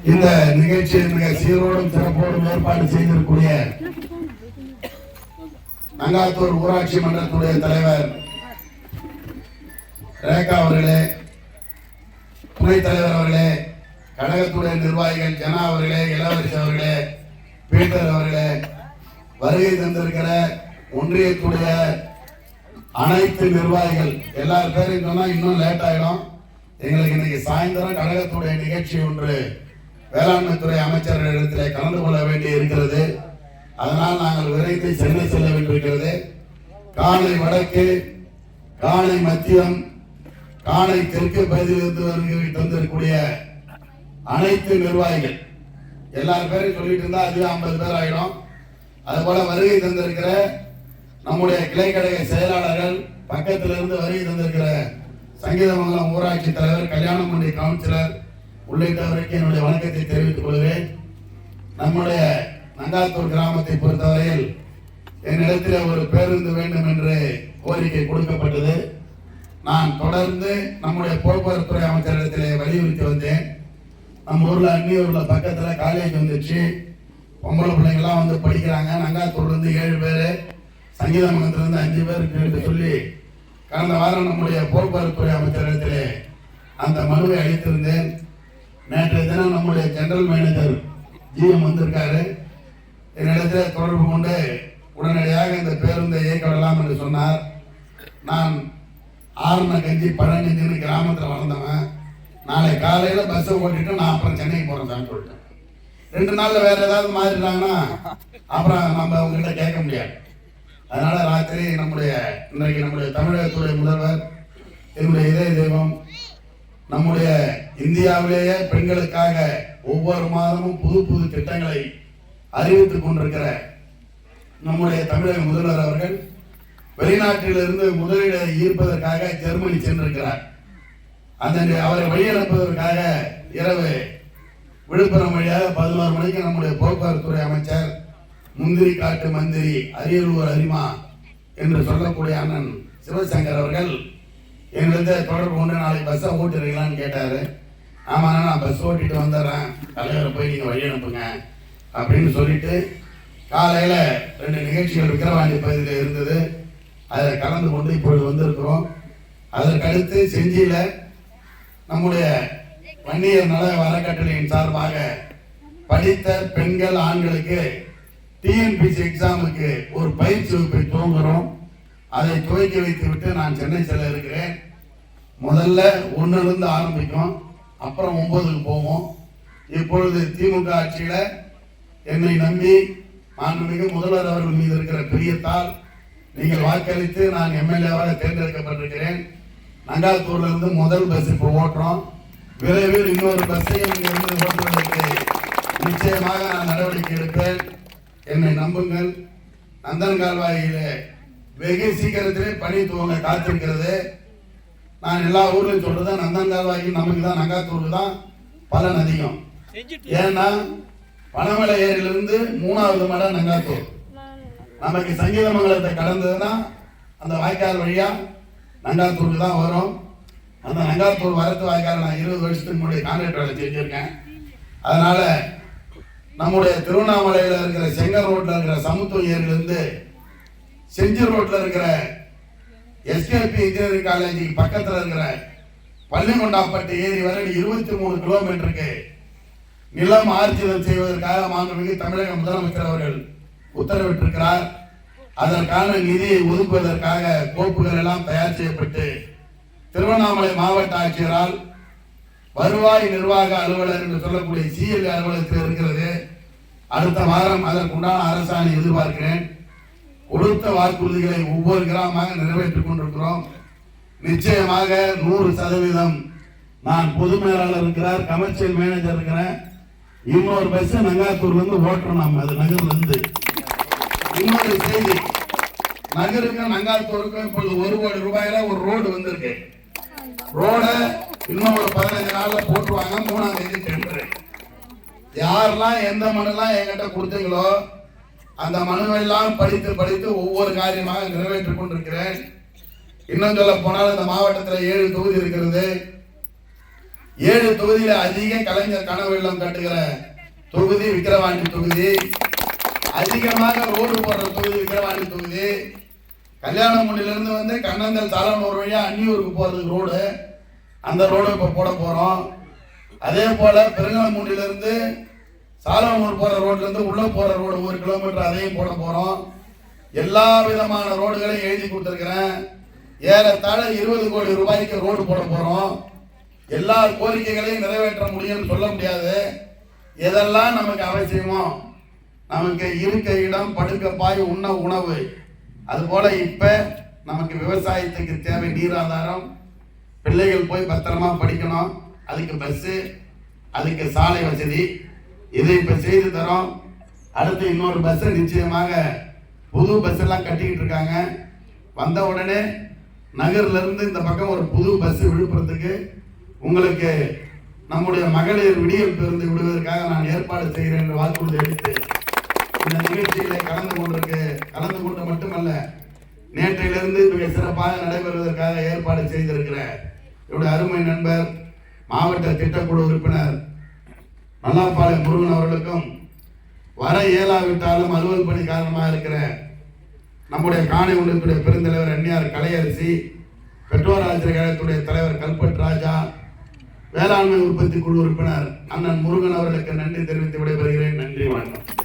இந்த நிகழ்ச்சியை மிக சீரோடும் சிறப்போடும் ஏற்பாடு செய்திருக்கூடிய நங்காத்தூர் ஊராட்சி மன்றத்துடைய தலைவர் ரேகா அவர்களே, துணைத் தலைவர் அவர்களே, கழகத்துடைய நிர்வாகிகள் ஜனா அவர்களே, இளவரசி அவர்களே, பீட்டர் அவர்களே, வருகை தந்திருக்கிற ஒன்றியத்துடைய அனைத்து நிர்வாகிகள் எல்லார் பேரையும் சொன்னா இன்னும் லேட் ஆயிடும். எங்களுக்கு இன்னைக்கு சாயந்தரம் கழகத்துடைய நிகழ்ச்சி ஒன்று வேளாண்மை துறை அமைச்சர்களிடத்தில் கலந்து கொள்ள வேண்டி இருக்கிறது. அதனால் நாங்கள் விரைந்து சென்னை செல்ல வேண்டியிருக்கிறது. காலை வடக்கு, காலை மத்தியம், காலை தெற்கு பகுதியிலிருந்து வந்திருக்கக்கூடிய அனைத்து நிர்வாகிகள் எல்லார் பேரையும் சொல்லிட்டு இருந்தா அது 50 பேர் ஆயிடும். அதுபோல வருகை தந்திருக்கிற நம்முடைய கிளைக்கழக செயலாளர்கள், பக்கத்திலிருந்து வருகை தந்திருக்கிற சங்கீதமங்கலம் ஊராட்சி தலைவர், கல்யாணமண்டி கவுன்சிலர் உள்ளிட்டவருக்கு என்னுடைய வணக்கத்தை தெரிவித்துக் கொள்கிறேன். நம்முடைய நங்காத்தூர் கிராமத்தை பொறுத்தவரையில் என்னிடத்தில் ஒரு பேருந்து வேண்டும் என்று கோரிக்கை கொடுக்கப்பட்டது. நான் தொடர்ந்து நம்முடைய போக்குவரத்துறை அமைச்சரிடத்திலே வலியுறுத்தி வந்தேன். நம்ம ஊர்ல அந்நியூர்ல பக்கத்துல காலேஜ் வந்துச்சு, பொம்பளை பிள்ளைங்கெல்லாம் வந்து படிக்கிறாங்க. நங்காத்தூர்ல இருந்து 7 பேர், சங்கீதமங்கலத்துல இருந்து 5 பேர் சொல்லி கடந்த வாரம் நம்முடைய போக்குவரத்துறை அமைச்சரிடத்திலே அந்த மனுவை அளித்திருந்தேன். நேற்றைய தினம் நம்முடைய ஜெனரல் மேனேஜர் ஜிஎம் வந்திருக்காரு. என்னிடத்தில் தொடர்பு கொண்டு உடனடியாக இந்த பேருந்தை இயக்கப்படலாம் என்று சொன்னார். நான் ஆரணகஞ்சி பழங்கஞ்சின்னு கிராமத்தில் வளர்ந்தவன். நாளை காலையில் பஸ்ஸை ஓட்டிட்டு நான் அப்புறம் சென்னைக்கு போகிறேன் சொல்லிட்டேன். 2 நாளில் வேற ஏதாவது மாறிட்டாங்கன்னா அப்புறம் நம்ம அவங்ககிட்ட கேட்க முடியாது. அதனால ராத்திரி இன்றைக்கு நம்முடைய தமிழகத்துடைய முதல்வர், என்னுடைய இதய தெய்வம், நம்முடைய இந்தியாவிலேயே பெண்களுக்காக ஒவ்வொரு மாதமும் புது புது திட்டங்களை அறிவித்துக் கொண்டிருக்கிற நம்முடைய தமிழக முதல்வர் அவர்கள் வெளிநாட்டிலிருந்து முதலீடை ஈர்ப்பதற்காக ஜெர்மனி சென்றிருக்கிறார். அவரை வழியனுப்பதற்காக இரவு விழுப்புரம் வழியாக 11 மணிக்கு நம்முடைய போக்குவரத்துறை அமைச்சர், முந்திரி காட்டு மந்திரி, அரியலூர் அரிமா என்று சொல்லக்கூடிய அண்ணன் சிவசங்கர் அவர்கள் என்னிடத்தை தொடர்பு கொண்டு நாளைக்கு பஸ்ஸை ஓட்டுறீங்களான்னு கேட்டாரு. ஆமாண்ணா, நான் பஸ் ஓட்டிட்டு வந்துடுறேன், தலைவரை போய் நீங்கள் வழி அனுப்புங்க அப்படின்னு சொல்லிட்டு காலையில் 2 நிகழ்ச்சிகள் விக்கிரவாண்டி பகுதியில் இருந்தது. அதில் கலந்து கொண்டு இப்பொழுது வந்திருக்கிறோம். அதற்கடுத்து செஞ்சியில் நம்முடைய வன்னியர் நல அறக்கட்டளையின் சார்பாக படித்த பெண்கள், ஆண்களுக்கு டிஎன்பிசி எக்ஸாமுக்கு ஒரு பயிற்சி வகுப்பை துவங்குகிறோம். அதை துவக்கி வைத்து விட்டு நான் சென்னை செல்ல இருக்கிறேன். முதல்ல 1லிருந்து ஆரம்பிக்கும், அப்புறம் 9க்கு போவோம். இப்பொழுது திமுக ஆட்சியில என்னை நம்பி மாண்புமிகு முதல்வர் அவர்கள் மீது இருக்கிற பிரியத்தால் நீங்கள் வாக்களித்து நான் எம்எல்ஏவாக தேர்ந்தெடுக்கப்பட்டிருக்கிறேன். நங்காத்தூர்ல இருந்து முதல் பஸ் இப்போ ஓட்டுறோம். விரைவில் இன்னொரு பஸ்ஸையும் இங்கிருந்து ஓட்டுவதற்கு நிச்சயமாக நான் நடவடிக்கை எடுப்பேன். என்னை நம்புங்கள். நந்தன் கால்வாயிலே வெகு சீக்கிரத்திலே பணி துவங்க காத்திருக்கிறது. நான் எல்லா ஊர்லையும் சொல்றேன், நந்தன் கால்வாய்க்கு நமக்கு தான், நங்காத்தூருக்கு தான் பலன் அதிகம். ஏன்னா பனமலை ஏரியிலிருந்து 3வது மடை நங்காத்தூர். நமக்கு சங்கீதமங்கலத்தை கடந்ததுன்னா அந்த வாய்க்கால் வழியா நங்காத்தூருக்கு தான் வரும். அந்த நங்காத்தூர் வரத்து வாய்க்கால் நான் 20 வருஷத்துக்கு முன்னாடி கான்ட்ராக்ட் வேலை செஞ்சிருக்கேன். அதனால நம்முடைய திருவண்ணாமலையில் இருக்கிற செங்கல் ரோட்ல இருக்கிற சமுத்திரம் ஏரியிலிருந்து செஞ்சி ரோட்ல இருக்கிற எஸ்கேபி இன்ஜினியரிங் காலேஜுக்கு பக்கத்தில் இருக்கிற பள்ளிகொண்டாப்பட்டு ஏரி வரை 23 கிலோமீட்டருக்கு நிலம் ஆர்ஜிதம் செய்வதற்காக மாண்புமிகு தமிழக முதலமைச்சர் அவர்கள் உத்தரவிட்டிருக்கிறார். அதற்கான நிதியை ஒதுக்குவதற்காக கோப்புகள் எல்லாம் தயார் செய்யப்பட்டு திருவண்ணாமலை மாவட்ட ஆட்சியரால் வருவாய் நிர்வாக அலுவலர் என்று சொல்லக்கூடிய சிஎல்ஏ அலுவலகத்தில் இருக்கிறது. அடுத்த வாரம் அதற்குண்டான அரசாணை எதிர்பார்க்கிறேன். கொடுத்த வாக்குறுதிகளை ஒவ்வொரு கிராமமாக நிறைவேற்றிக் கொண்டிருக்கிறோம். நிச்சயமாக 100% நான் பொது மேலாளர் இருக்கிறார், கமர்ஷியல் மேனேஜர் இருக்கிறேன். இன்னொரு பஸ் நங்காத்தூர்ல இருந்து ஓட்டுறோம். நம்ம அது நகர்ல இருந்து இன்னொரு செய்தி, நகருக்கும் நங்காத்தூருக்கும் இப்பொழுது 1 கோடி ரூபாயில ஒரு ரோடு வந்திருக்கு. ரோட இன்னும் ஒரு 15 நாள்ல போட்டுருவாங்க. 3ஆம் தேதி டெண்டர். யாரெல்லாம் எந்த மனுலாம் என்கிட்ட கொடுத்தீங்களோ அந்த மனுவெல்லாம் படித்து படித்து ஒவ்வொரு காரியமாக நிறைவேற்றிக் கொண்டிருக்கிறேன். இன்னும் சொல்ல போனால் இந்த மாவட்டத்தில் 7 தொகுதி இருக்கிறது. 7 தொகுதியில அதிக கலைஞர் கனவு இல்லம் கட்டுகிற தொகுதி விக்கிரவாண்டி தொகுதி. அதிகமாக ரோடு போடுற தொகுதி விக்கிரவாண்டி தொகுதி. கல்யாணமுண்டிலிருந்து வந்து கண்ணந்தல் சாலனூர் வழியா அன்னியூருக்கு போறதுக்கு ரோடு, அந்த ரோடு இப்ப போட போறோம். அதே போல பெருங்கலமுண்டிலிருந்து சாலனூர் போற ரோட்ல இருந்து உள்ள போற ரோடு 1 கிலோமீட்டர் அதையும் போட போறோம். எல்லா விதமான ரோடுகளையும் எழுதி கொடுத்திருக்கிறேன். ஏறத்தாழ 20 கோடி ரூபாய்க்கு ரோடு போட போறோம். எல்லா கோரிக்கைகளையும் நிறைவேற்ற முடியும்னு சொல்ல முடியாது. எதெல்லாம் நமக்கு அவசியமோ, நமக்கு இருக்க இடம், படுக்க பாய், உண்ண உணவு, அது போல இப்ப நமக்கு விவசாயத்துக்கு தேவை நீராதாரம், பிள்ளைகள் போய் பத்திரமா படிக்கணும், அதுக்கு பஸ், அதுக்கு சாலை வசதி, இதை இப்ப செய்து தரோம். அடுத்து இன்னொரு பஸ் நிச்சயமாக புது பஸ் எல்லாம் கட்டிக்கிட்டு இருக்காங்க. வந்த உடனே நகர்ல இருந்து இந்த பக்கம் ஒரு புது பஸ் விழுப்புரத்துக்கு உங்களுக்கு நம்முடைய மகளிர் விடியல் பேருந்து விடுவதற்காக நான் ஏற்பாடு செய்கிறேன் என்று வாக்குறுதி அளித்து இந்த நிகழ்ச்சியில கலந்து கொண்டு மட்டுமல்ல, நேற்றையிலிருந்து மிக சிறப்பாக நடைபெறுவதற்காக ஏற்பாடு செய்திருக்கிற என்னுடைய அருமை நண்பர் மாவட்ட திட்டக்குழு உறுப்பினர் நல்லாப்பாளையம் முருகன் அவர்களுக்கும், வர இயலாவிட்டாலும் அலுவல் பணி காரணமாக இருக்கிற நம்முடைய காணி ஒன்றியத்துடைய பெருந்தலைவர் அந்நியார் கலையரசி, பெற்றோர் ஆசிரியர் கழகத்துடைய தலைவர் கல்பட் ராஜா, வேளாண்மை உற்பத்தி குழு உறுப்பினர் அண்ணன் முருகன் அவர்களுக்கு நன்றி தெரிவித்து விடைபெறுகிறேன். நன்றி, வணக்கம்.